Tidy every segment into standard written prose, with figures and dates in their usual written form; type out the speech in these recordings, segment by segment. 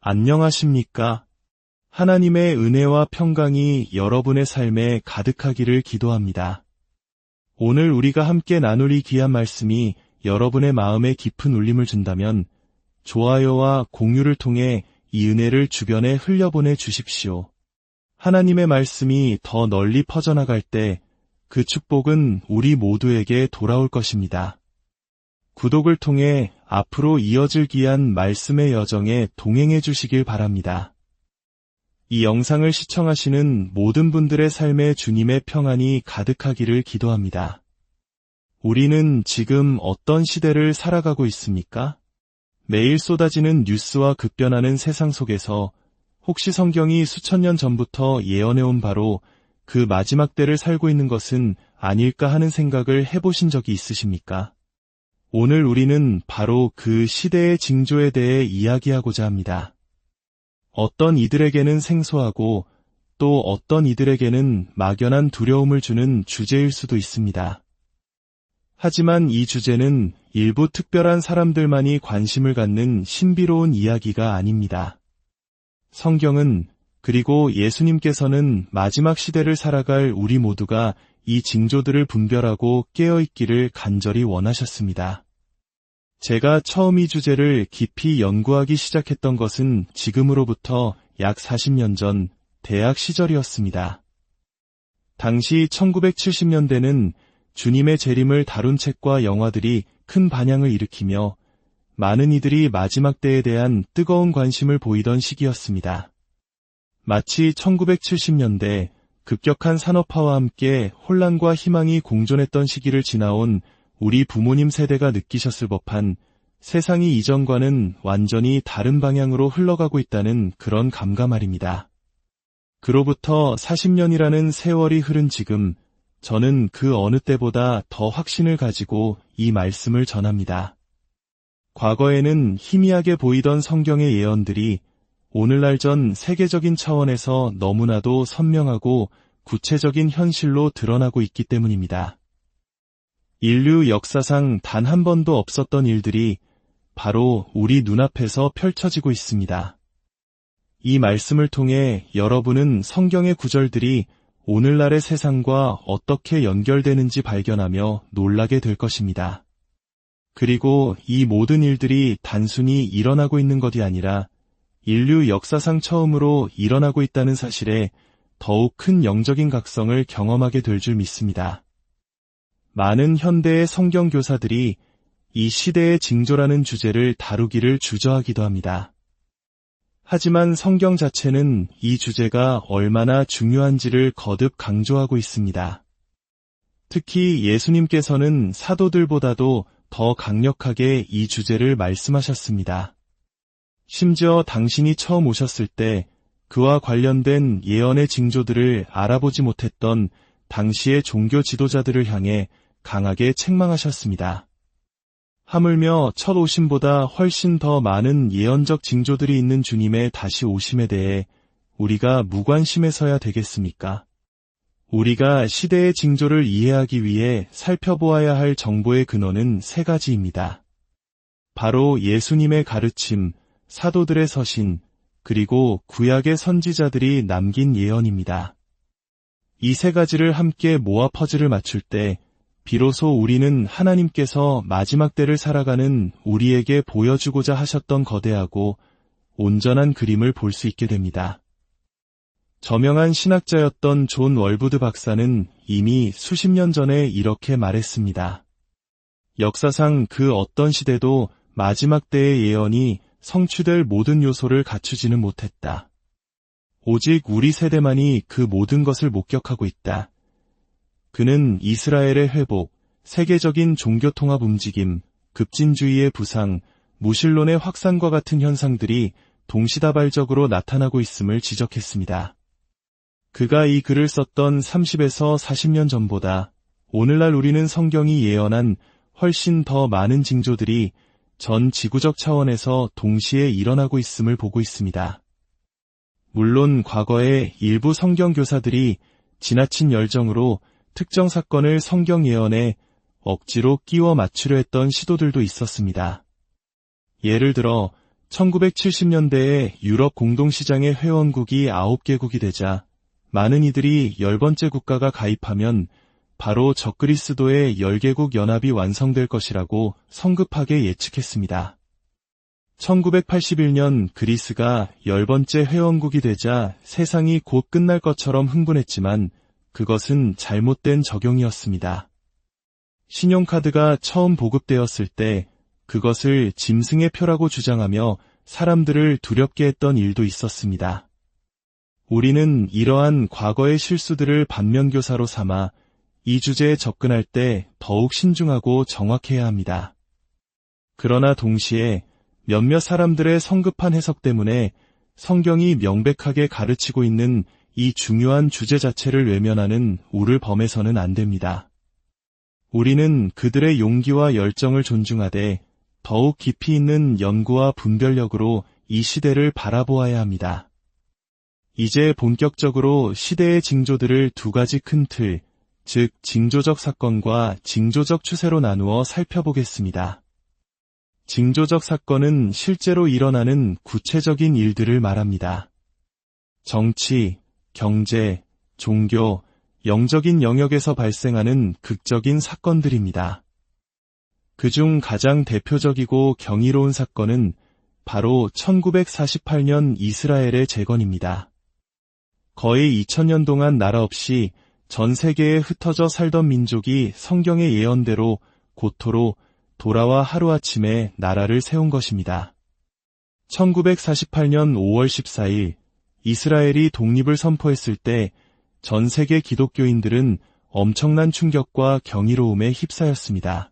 안녕하십니까? 하나님의 은혜와 평강이 여러분의 삶에 가득하기를 기도합니다. 오늘 우리가 함께 나눌 이 귀한 말씀이 여러분의 마음에 깊은 울림을 준다면 좋아요와 공유를 통해 이 은혜를 주변에 흘려보내 주십시오. 하나님의 말씀이 더 널리 퍼져나갈 때 그 축복은 우리 모두에게 돌아올 것입니다. 구독을 통해 앞으로 이어질 귀한 말씀의 여정에 동행해 주시길 바랍니다. 이 영상을 시청하시는 모든 분들의 삶에 주님의 평안이 가득하기를 기도합니다. 우리는 지금 어떤 시대를 살아가고 있습니까? 매일 쏟아지는 뉴스와 급변하는 세상 속에서 혹시 성경이 수천 년 전부터 예언해온 바로 그 마지막 때를 살고 있는 것은 아닐까 하는 생각을 해보신 적이 있으십니까? 오늘 우리는 바로 그 시대의 징조에 대해 이야기하고자 합니다. 어떤 이들에게는 생소하고 또 어떤 이들에게는 막연한 두려움을 주는 주제일 수도 있습니다. 하지만 이 주제는 일부 특별한 사람들만이 관심을 갖는 신비로운 이야기가 아닙니다. 성경은 그리고 예수님께서는 마지막 시대를 살아갈 우리 모두가 이 징조들을 분별하고 깨어있기를 간절히 원하셨습니다. 제가 처음 이 주제를 깊이 연구하기 시작했던 것은 지금으로부터 약 40년 전 대학 시절이었습니다. 당시 1970년대는 주님의 재림을 다룬 책과 영화들이 큰 반향을 일으키며 많은 이들이 마지막 때에 대한 뜨거운 관심을 보이던 시기였습니다. 마치 1970년대 급격한 산업화와 함께 혼란과 희망이 공존했던 시기를 지나온 우리 부모님 세대가 느끼셨을 법한 세상이 이전과는 완전히 다른 방향으로 흘러가고 있다는 그런 감각 말입니다. 그로부터 40년이라는 세월이 흐른 지금, 저는 그 어느 때보다 더 확신을 가지고 이 말씀을 전합니다. 과거에는 희미하게 보이던 성경의 예언들이 오늘날 전 세계적인 차원에서 너무나도 선명하고 구체적인 현실로 드러나고 있기 때문입니다. 인류 역사상 단 한 번도 없었던 일들이 바로 우리 눈앞에서 펼쳐지고 있습니다. 이 말씀을 통해 여러분은 성경의 구절들이 오늘날의 세상과 어떻게 연결되는지 발견하며 놀라게 될 것입니다. 그리고 이 모든 일들이 단순히 일어나고 있는 것이 아니라 인류 역사상 처음으로 일어나고 있다는 사실에 더욱 큰 영적인 각성을 경험하게 될 줄 믿습니다. 많은 현대의 성경 교사들이 이 시대의 징조라는 주제를 다루기를 주저하기도 합니다. 하지만 성경 자체는 이 주제가 얼마나 중요한지를 거듭 강조하고 있습니다. 특히 예수님께서는 사도들보다도 더 강력하게 이 주제를 말씀하셨습니다. 심지어 당신이 처음 오셨을 때 그와 관련된 예언의 징조들을 알아보지 못했던 당시의 종교 지도자들을 향해 강하게 책망하셨습니다. 하물며 첫 오심보다 훨씬 더 많은 예언적 징조들이 있는 주님의 다시 오심에 대해 우리가 무관심해서야 되겠습니까? 우리가 시대의 징조를 이해하기 위해 살펴보아야 할 정보의 근원은 세 가지입니다. 바로 예수님의 가르침, 사도들의 서신, 그리고 구약의 선지자들이 남긴 예언입니다. 이 세 가지를 함께 모아 퍼즐을 맞출 때 비로소 우리는 하나님께서 마지막 때를 살아가는 우리에게 보여주고자 하셨던 거대하고 온전한 그림을 볼 수 있게 됩니다. 저명한 신학자였던 존 월부드 박사는 이미 수십 년 전에 이렇게 말했습니다. 역사상 그 어떤 시대도 마지막 때의 예언이 성취될 모든 요소를 갖추지는 못했다. 오직 우리 세대만이 그 모든 것을 목격하고 있다. 그는 이스라엘의 회복, 세계적인 종교통합 움직임, 급진주의의 부상, 무신론의 확산과 같은 현상들이 동시다발적으로 나타나고 있음을 지적했습니다. 그가 이 글을 썼던 30에서 40년 전보다 오늘날 우리는 성경이 예언한 훨씬 더 많은 징조들이 전 지구적 차원에서 동시에 일어나고 있음을 보고 있습니다. 물론 과거에 일부 성경 교사들이 지나친 열정으로 특정 사건을 성경 예언에 억지로 끼워 맞추려 했던 시도들도 있었습니다. 예를 들어 1970년대에 유럽 공동시장의 회원국이 9개국이 되자 많은 이들이 10번째 국가가 가입하면 바로 적그리스도의 10개국 연합이 완성될 것이라고 성급하게 예측했습니다. 1981년 그리스가 10번째 회원국이 되자 세상이 곧 끝날 것처럼 흥분했지만 그것은 잘못된 적용이었습니다. 신용카드가 처음 보급되었을 때 그것을 짐승의 표라고 주장하며 사람들을 두렵게 했던 일도 있었습니다. 우리는 이러한 과거의 실수들을 반면교사로 삼아 이 주제에 접근할 때 더욱 신중하고 정확해야 합니다. 그러나 동시에 몇몇 사람들의 성급한 해석 때문에 성경이 명백하게 가르치고 있는 이 중요한 주제 자체를 외면하는 우를 범해서는 안 됩니다. 우리는 그들의 용기와 열정을 존중하되 더욱 깊이 있는 연구와 분별력으로 이 시대를 바라보아야 합니다. 이제 본격적으로 시대의 징조들을 두 가지 큰 틀, 즉 징조적 사건과 징조적 추세로 나누어 살펴보겠습니다. 징조적 사건은 실제로 일어나는 구체적인 일들을 말합니다. 정치, 경제, 종교, 영적인 영역에서 발생하는 극적인 사건들입니다. 그중 가장 대표적이고 경이로운 사건은 바로 1948년 이스라엘의 재건입니다. 거의 2000년 동안 나라 없이 전 세계에 흩어져 살던 민족이 성경의 예언대로 고토로 돌아와 하루아침에 나라를 세운 것입니다. 1948년 5월 14일 이스라엘이 독립을 선포했을 때 전 세계 기독교인들은 엄청난 충격과 경이로움에 휩싸였습니다.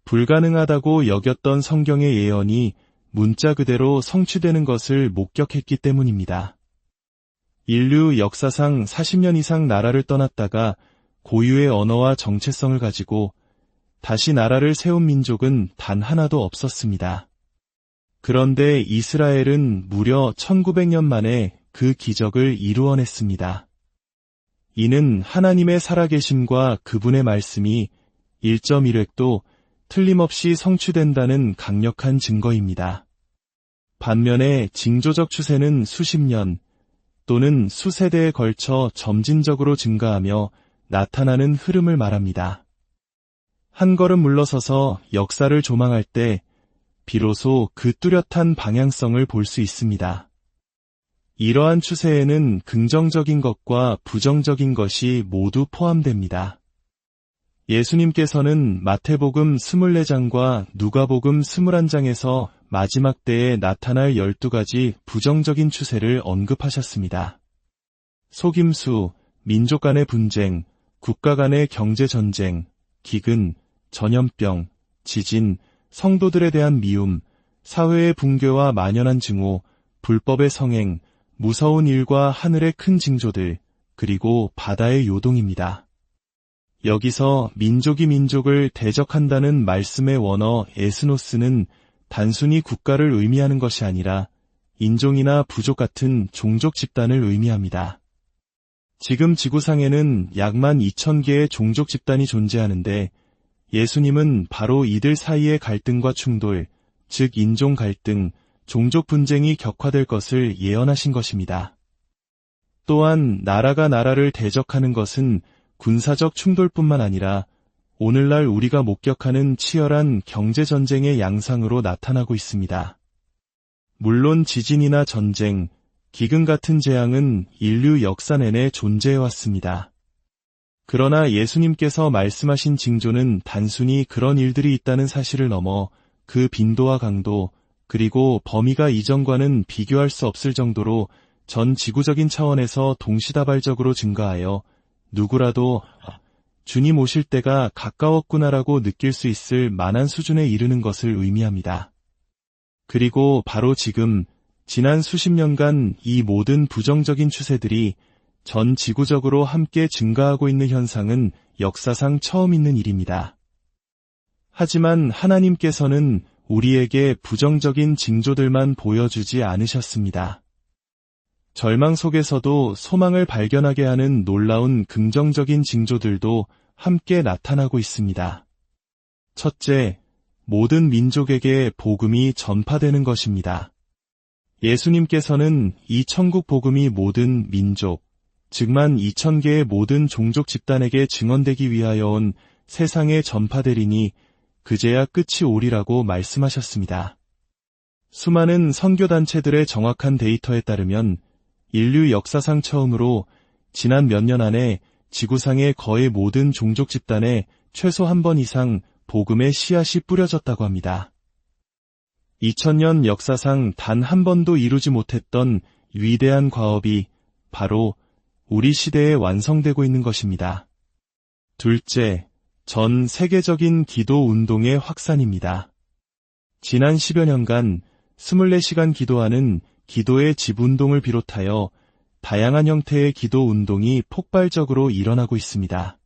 불가능하다고 여겼던 성경의 예언이 문자 그대로 성취되는 것을 목격했기 때문입니다. 인류 역사상 40년 이상 나라를 떠났다가 고유의 언어와 정체성을 가지고 다시 나라를 세운 민족은 단 하나도 없었습니다. 그런데 이스라엘은 무려 1900년 만에 그 기적을 이루어냈습니다. 이는 하나님의 살아계심과 그분의 말씀이 1.1획도 틀림없이 성취된다는 강력한 증거입니다. 반면에 징조적 추세는 수십 년 또는 수세대에 걸쳐 점진적으로 증가하며 나타나는 흐름을 말합니다. 한 걸음 물러서서 역사를 조망할 때 비로소 그 뚜렷한 방향성을 볼 수 있습니다. 이러한 추세에는 긍정적인 것과 부정적인 것이 모두 포함됩니다. 예수님께서는 마태복음 24장과 누가복음 21장에서 마지막 때에 나타날 12가지 부정적인 추세를 언급하셨습니다. 속임수, 민족 간의 분쟁, 국가 간의 경제전쟁, 기근, 전염병, 지진, 성도들에 대한 미움, 사회의 붕괴와 만연한 증오, 불법의 성행, 무서운 일과 하늘의 큰 징조들, 그리고 바다의 요동입니다. 여기서 민족이 민족을 대적한다는 말씀의 원어 에스노스는 단순히 국가를 의미하는 것이 아니라 인종이나 부족 같은 종족 집단을 의미합니다. 지금 지구상에는 약 12,000개의 종족 집단이 존재하는데 예수님은 바로 이들 사이의 갈등과 충돌, 즉 인종 갈등, 종족 분쟁이 격화될 것을 예언하신 것입니다. 또한 나라가 나라를 대적하는 것은 군사적 충돌뿐만 아니라 오늘날 우리가 목격하는 치열한 경제전쟁의 양상으로 나타나고 있습니다. 물론 지진이나 전쟁, 기근 같은 재앙은 인류 역사 내내 존재해왔습니다. 그러나 예수님께서 말씀하신 징조는 단순히 그런 일들이 있다는 사실을 넘어 그 빈도와 강도, 그리고 범위가 이전과는 비교할 수 없을 정도로 전 지구적인 차원에서 동시다발적으로 증가하여 누구라도 주님 오실 때가 가까웠구나라고 느낄 수 있을 만한 수준에 이르는 것을 의미합니다. 그리고 바로 지금 지난 수십 년간 이 모든 부정적인 추세들이 전 지구적으로 함께 증가하고 있는 현상은 역사상 처음 있는 일입니다. 하지만 하나님께서는 우리에게 부정적인 징조들만 보여주지 않으셨습니다. 절망 속에서도 소망을 발견하게 하는 놀라운 긍정적인 징조들도 함께 나타나고 있습니다. 첫째, 모든 민족에게 복음이 전파되는 것입니다. 예수님께서는 이 천국 복음이 모든 민족, 즉만 2000개의 모든 종족 집단에게 증언되기 위하여 온 세상에 전파되리니 그제야 끝이 오리라고 말씀하셨습니다. 수많은 선교단체들의 정확한 데이터에 따르면 인류 역사상 처음으로 지난 몇 년 안에 지구상의 거의 모든 종족 집단에 최소 한 번 이상 복음의 씨앗이 뿌려졌다고 합니다. 2000년 역사상 단 한 번도 이루지 못했던 위대한 과업이 바로 우리 시대에 완성되고 있는 것입니다. 둘째, 전 세계적인 기도 운동의 확산입니다. 지난 10여 년간 24시간 기도하는 기도의 집운동을 비롯하여 다양한 형태의 기도 운동이 폭발적으로 일어나고 있습니다.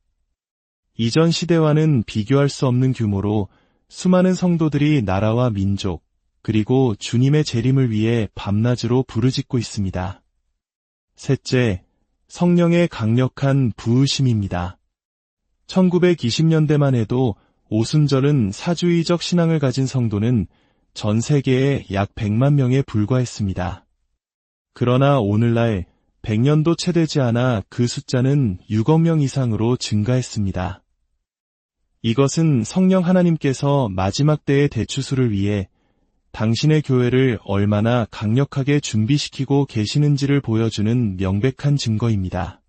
이전 시대와는 비교할 수 없는 규모로 수많은 성도들이 나라와 민족, 그리고 주님의 재림을 위해 밤낮으로 부르짖고 있습니다. 셋째, 성령의 강력한 부으심입니다. 1920년대만 해도 오순절은 사주의적 신앙을 가진 성도는 전 세계에 약 100만 명에 불과했습니다. 그러나 오늘날 100년도 채 되지 않아 그 숫자는 6억 명 이상으로 증가했습니다. 이것은 성령 하나님께서 마지막 때의 대추수를 위해 당신의 교회를 얼마나 강력하게 준비시키고 계시는지를 보여주는 명백한 증거입니다.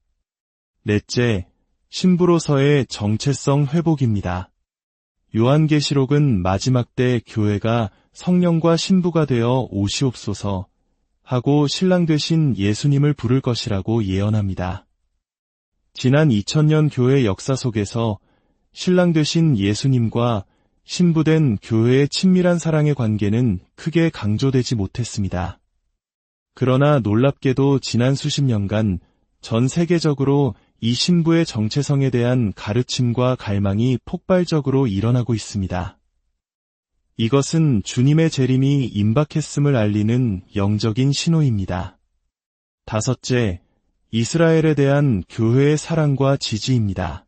넷째, 신부로서의 정체성 회복입니다. 요한계시록은 마지막 때 교회가 성령과 신부가 되어 오시옵소서 하고 신랑 되신 예수님을 부를 것이라고 예언합니다. 지난 2000년 교회 역사 속에서 신랑 되신 예수님과 신부된 교회의 친밀한 사랑의 관계는 크게 강조되지 못했습니다. 그러나 놀랍게도 지난 수십 년간 전 세계적으로 이 신부의 정체성에 대한 가르침과 갈망이 폭발적으로 일어나고 있습니다. 이것은 주님의 재림이 임박했음을 알리는 영적인 신호입니다. 다섯째, 이스라엘에 대한 교회의 사랑과 지지입니다.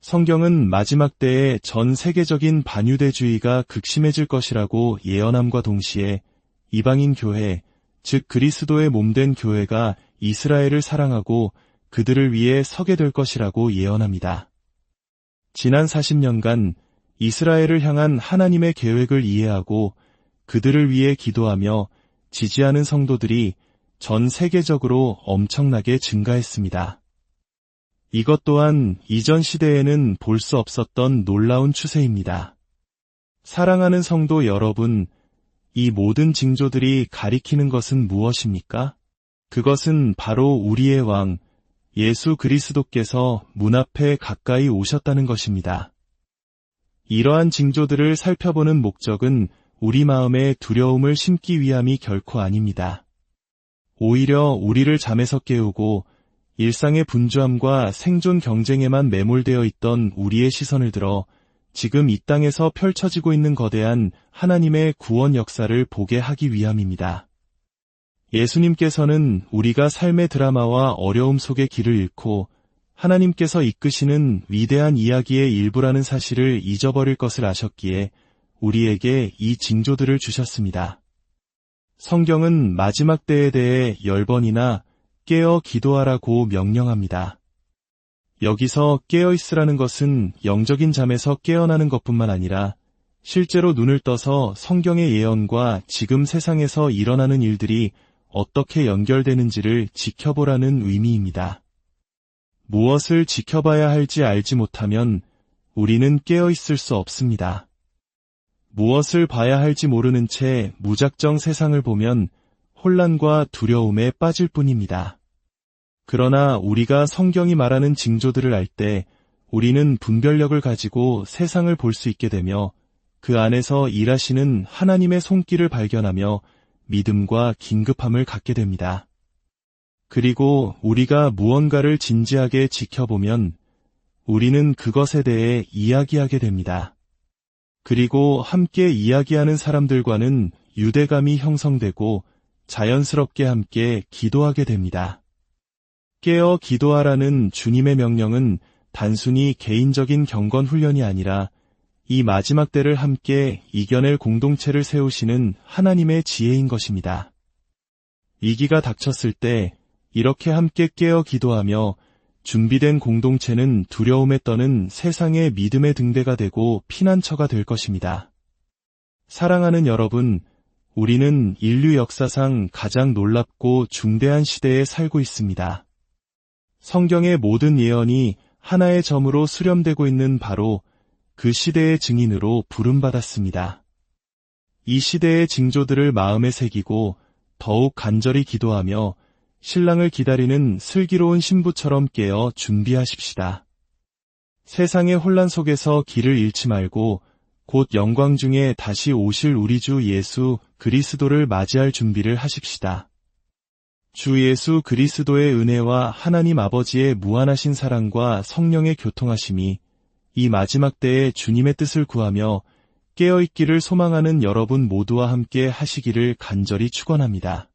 성경은 마지막 때에 전 세계적인 반유대주의가 극심해질 것이라고 예언함과 동시에 이방인 교회, 즉 그리스도의 몸된 교회가 이스라엘을 사랑하고 그들을 위해 서게 될 것이라고 예언합니다. 지난 40년간 이스라엘을 향한 하나님의 계획을 이해하고 그들을 위해 기도하며 지지하는 성도들이 전 세계적으로 엄청나게 증가했습니다. 이것 또한 이전 시대에는 볼 수 없었던 놀라운 추세입니다. 사랑하는 성도 여러분, 이 모든 징조들이 가리키는 것은 무엇입니까? 그것은 바로 우리의 왕, 예수 그리스도께서 문 앞에 가까이 오셨다는 것입니다. 이러한 징조들을 살펴보는 목적은 우리 마음에 두려움을 심기 위함이 결코 아닙니다. 오히려 우리를 잠에서 깨우고 일상의 분주함과 생존 경쟁에만 매몰되어 있던 우리의 시선을 들어 지금 이 땅에서 펼쳐지고 있는 거대한 하나님의 구원 역사를 보게 하기 위함입니다. 예수님께서는 우리가 삶의 드라마와 어려움 속의 길을 잃고 하나님께서 이끄시는 위대한 이야기의 일부라는 사실을 잊어버릴 것을 아셨기에 우리에게 이 징조들을 주셨습니다. 성경은 마지막 때에 대해 10번이나 깨어 기도하라고 명령합니다. 여기서 깨어있으라는 것은 영적인 잠에서 깨어나는 것뿐만 아니라 실제로 눈을 떠서 성경의 예언과 지금 세상에서 일어나는 일들이 어떻게 연결되는지를 지켜보라는 의미입니다. 무엇을 지켜봐야 할지 알지 못하면 우리는 깨어있을 수 없습니다. 무엇을 봐야 할지 모르는 채 무작정 세상을 보면 혼란과 두려움에 빠질 뿐입니다. 그러나 우리가 성경이 말하는 징조들을 알 때 우리는 분별력을 가지고 세상을 볼 수 있게 되며 그 안에서 일하시는 하나님의 손길을 발견하며 믿음과 긴급함을 갖게 됩니다. 그리고 우리가 무언가를 진지하게 지켜보면 우리는 그것에 대해 이야기하게 됩니다. 그리고 함께 이야기하는 사람들과는 유대감이 형성되고 자연스럽게 함께 기도하게 됩니다. 깨어 기도하라는 주님의 명령은 단순히 개인적인 경건 훈련이 아니라 이 마지막 때를 함께 이겨낼 공동체를 세우시는 하나님의 지혜인 것입니다. 위기가 닥쳤을 때 이렇게 함께 깨어 기도하며 준비된 공동체는 두려움에 떠는 세상의 믿음의 등대가 되고 피난처가 될 것입니다. 사랑하는 여러분, 우리는 인류 역사상 가장 놀랍고 중대한 시대에 살고 있습니다. 성경의 모든 예언이 하나의 점으로 수렴되고 있는 바로 그 시대의 증인으로 부름받았습니다. 이 시대의 징조들을 마음에 새기고 더욱 간절히 기도하며 신랑을 기다리는 슬기로운 신부처럼 깨어 준비하십시다. 세상의 혼란 속에서 길을 잃지 말고 곧 영광 중에 다시 오실 우리 주 예수 그리스도를 맞이할 준비를 하십시다. 주 예수 그리스도의 은혜와 하나님 아버지의 무한하신 사랑과 성령의 교통하심이 이 마지막 때에 주님의 뜻을 구하며 깨어있기를 소망하는 여러분 모두와 함께 하시기를 간절히 축원합니다.